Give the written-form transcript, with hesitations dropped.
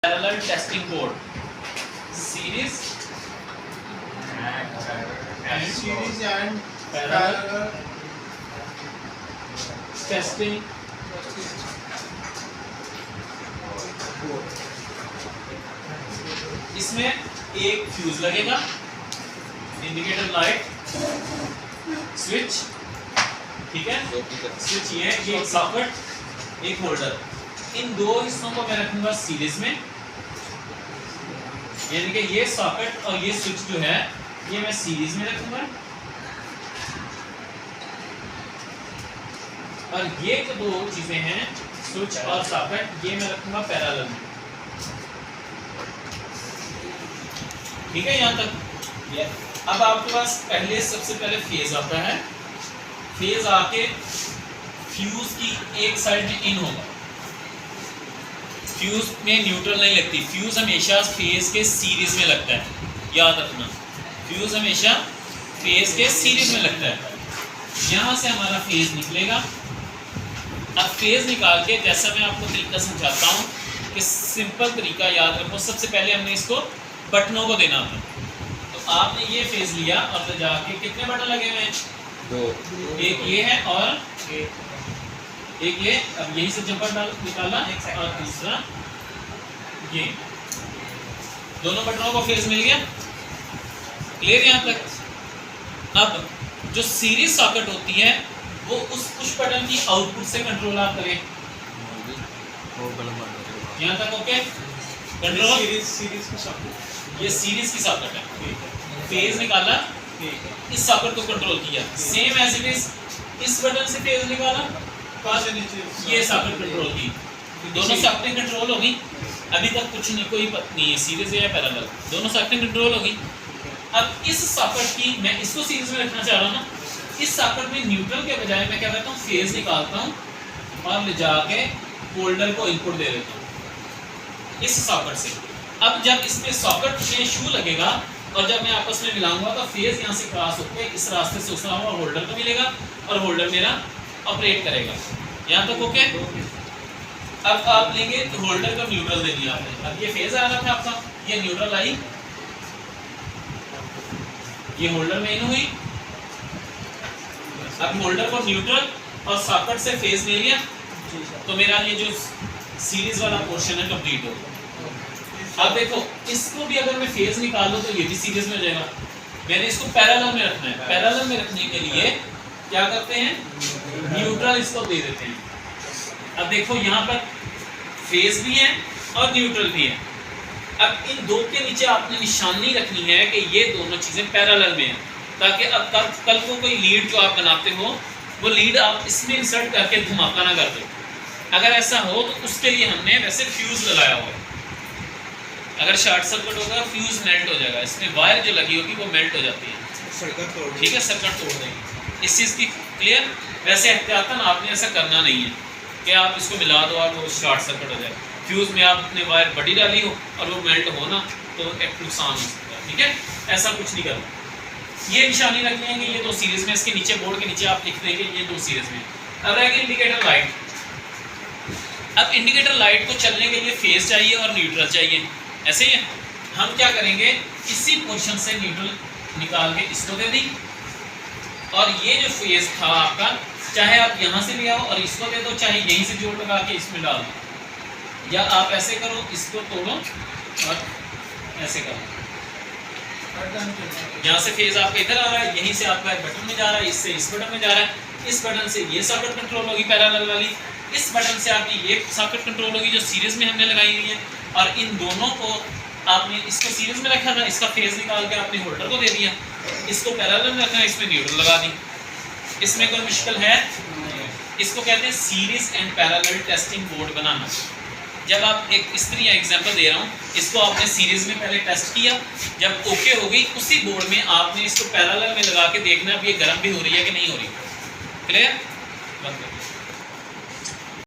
parallel testing board series and parallel testing इसमें एक fuse लगेगा, इंडिकेटर लाइट, स्विच, ठीक है, स्विच ये एक सॉकेट, एक होल्डर। इन दो हिस्सों को मैं रखूंगा सीरीज में, यानी कि ये सॉकेट और ये स्विच जो है ये मैं सीरीज में रखूंगा, और ये जो दो चीजें हैं स्विच और सॉकेट ये मैं रखूंगा पैरेलल में। ठीक है यहां तक ये। अब आपके पास पहले सबसे पहले फेज आता है, फेज आके फ्यूज की एक साइड में इन होगा, फ्यूज में न्यूट्रल नहीं लगती, फ्यूज हमेशा फेज के सीरीज में लगता है, याद रखना फ्यूज हमेशा फेज के सीरीज में लगता है। यहां से हमारा फेज निकलेगा। अब फेज निकाल के जैसा मैं आपको तरीका समझाता हूँ कि सिंपल तरीका याद रखो। सबसे पहले हमने इसको बटनों को देना था, तो आपने ये फेज लिया और ले जाके कितने बटन लगे हुए हैं? दो, एक ये है और एक ये। अब यही से जंपर निकाला और तीसरा ये, दोनों बटनों को फेज मिल गया। क्लियर यहाँ तक? अब जो सीरीज सॉकेट होती है वो उस पुश बटन की आउटपुट से कंट्रोल आप करें। यहाँ तक ओके? कंट्रोल सीरीज की सॉकेट, ये सीरीज की सॉकेट है, फेज निकाला, इस सॉकेट को कंट्रोल किया, सेम एज इट इज इस बटन से फेज निकाला, ये सॉकेट कंट्रोल की, दोनों सॉकेटें कंट्रोल होगी। अभी तक कुछ नहीं, कोई नहीं है सीरीज या पैरेलल, दोनों सॉकेटें कंट्रोल होगी। अब इस सॉकेट की मैं इसको सीरीज में रखना चाह रहा हूँ ना, इस सॉकेट में न्यूट्रल के बजाय मैं क्या करता हूँ, फेज निकालता हूँ और ले जाके होल्डर को इनपुट दे देता हूँ इस सॉकेट से। अब जब इसमें सॉकेट में शू लगेगा और जब मैं आपस में मिलाऊंगा तो फेज यहाँ से क्रॉस होकर इस रास्ते से उस होल्डर को मिलेगा और होल्डर मेरा ऑपरेट करेगा। यहाँ तक ओके? अब आप लेंगे तो होल्डर का न्यूट्रल दे दिया आपने। अब ये फेज आ रहा था आपका, ये न्यूट्रल आई, ये होल्डर में इन हुई। अब होल्डर को न्यूट्रल और सॉकेट से फेज ले लिया तो मेरा ये जो सीरीज वाला पोर्शन है कंप्लीट हो गया। अब देखो इसको भी अगर मैं फेज निकाल लूं तो ये भी सीरीज में हो जाएगा। मैंने इसको पैरेलल में रखना है, पैरेलल में रखने के लिए क्या करते हैं, न्यूट्रल इसको दे देते हैं। अब देखो यहाँ पर फेज भी है और न्यूट्रल भी है। अब इन दो के नीचे आपने निशानी रखनी है कि ये दोनों चीजें पैरेलल में हैं, ताकि अब कल को कोई लीड जो आप बनाते हो वो लीड आप इसमें इंसर्ट करके धमाका ना कर दो। अगर ऐसा हो तो उसके लिए हमने वैसे फ्यूज लगाया हुआ है, अगर शॉर्ट सर्किट होगा फ्यूज मेल्ट हो जाएगा, इसमें वायर जो लगी होगी वो मेल्ट हो जाती है, ठीक है, सर्किट तोड़ देंगे। इस चीज़ की क्लियर? वैसे एहतियातन आपने ऐसा करना नहीं है कि आप इसको मिला दो और वो शॉर्ट सर्किट हो जाए। फ्यूज़ में आपने वायर बड़ी डाली हो और वो मेल्ट हो ना तो एक नुकसान हो सकता है, ठीक है, ऐसा कुछ नहीं करना। ये निशानी रख लेंगे, ये दो सीरीज में, इसके नीचे बोर्ड के नीचे आप लिख देंगे ये दो सीरीज में। अब रह गई इंडिकेटर लाइट। अब इंडिकेटर लाइट को चलने के लिए फेज चाहिए और न्यूट्रल चाहिए, ऐसे ही है। हम क्या करेंगे, इसी पोर्शन से न्यूट्रल निकाल के इसको दे दी और ये जो फेज था आपका, चाहे आप यहाँ से ले आओ और इसको दे दो, चाहे यहीं से जोड़ लगा के इसमें डाल दो, या आप ऐसे करो, इसको तोड़ो और ऐसे करो। यहाँ से फेज आपका इधर आ रहा है, यहीं से आपका बटन में जा रहा है, इससे इस बटन में जा रहा है, इस बटन से ये सॉकेट कंट्रोल होगी पैरेलल वाली, इस बटन से आपकी ये सॉकेट कंट्रोल होगी जो सीरीज में हमने लगाई हुई है, और इन दोनों को आपने इसको सीरीज में रखा था, इसका फेज निकाल के आपने होल्डर को दे दिया, इसको पैरेलल में रखना है, इसमें न्यूट्रल लगा दी। इसमें कोई मुश्किल है? इसको कहते हैं series and parallel testing board बनाना। जब आप एक इस तरह एग्जांपल दे रहा हूँ, इसको आपने सीरीज में पहले टेस्ट किया, जब ओके हो गई उसी बोर्ड में आपने इसको पैरेलल में लगा के देखना अब ये गर्म भी हो रही है कि नहीं हो रही। क्लियर?